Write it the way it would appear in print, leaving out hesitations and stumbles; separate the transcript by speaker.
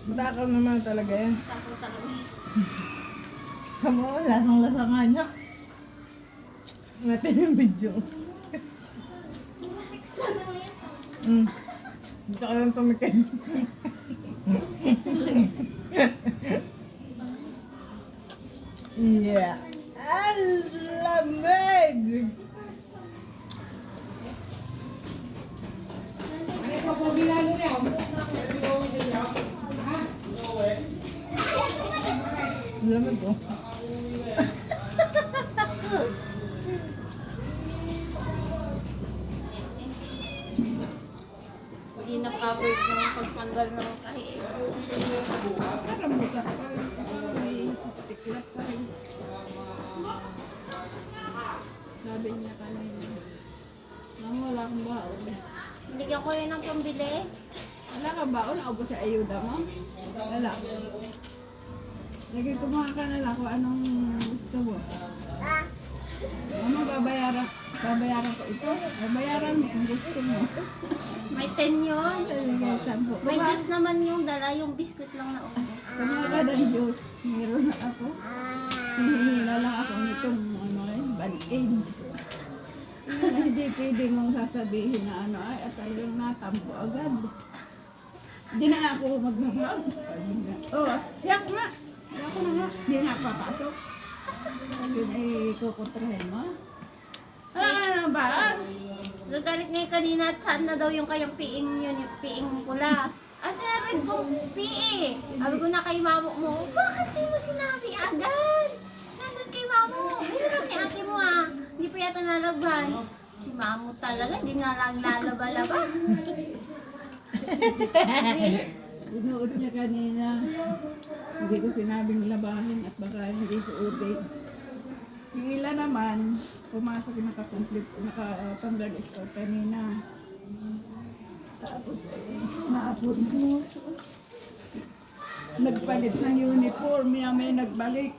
Speaker 1: Matakaw naman talaga yan.
Speaker 2: Tako talaga.
Speaker 1: Kamo, lasang-lasa nga niya. Natin yung video.
Speaker 2: Extra na yan.
Speaker 1: Hindi ka lang tumikin. Yeah. Alamig! Lamig ko.
Speaker 2: Hindi na-covered ng pagtanggal ng kahit.
Speaker 1: Parang bukas pa rin. May tiklat pa rin. Sabi niya kanina. Mama, wala akong baon.
Speaker 2: Binigyan ko yun ng pambili.
Speaker 1: Wala kang baon? Naubos sa ayuda mo? Wala. Lagi kumuha ka na lang kung anong gusto mo. Mama, babayaran ko ito. Babayaran mo kung gusto mo.
Speaker 2: May 10 yun.
Speaker 1: Talaga, 10.
Speaker 2: May juice naman yung dala, yung biscuit lang na ubos.
Speaker 1: Kumuha ka ng juice. Meron na ako. Hihingi na lang ako nitong band-aid. Na hindi pwede mong sasabihin na ay at talagang natampo agad. Hindi na nga ako magbabag. Oh, yak nga. Yak ko na nga. Hindi na ako papasok. Yun ay kukontrahin mo. Wala ka na ba?
Speaker 2: Nagalit ngayon kanina at saan na daw yung kayang piing yun, yung piing pula. Sinarid kong pii. Sabi ko na kay mamo mo, bakit di mo sinabi agad? Nandun kay mamo mo. Ayun ni ate mo hindi pa yata nalagban. Si mamo talaga, di na lang lalaba-laba.
Speaker 1: Inuot niya kanina. Hindi ko sinabing labahin at baka hindi suotin. Yung ilan naman, pumasok yung nakatanggal scout kanina. Tapos naapos mo. Nagpalit ng uniform, may nagbalik.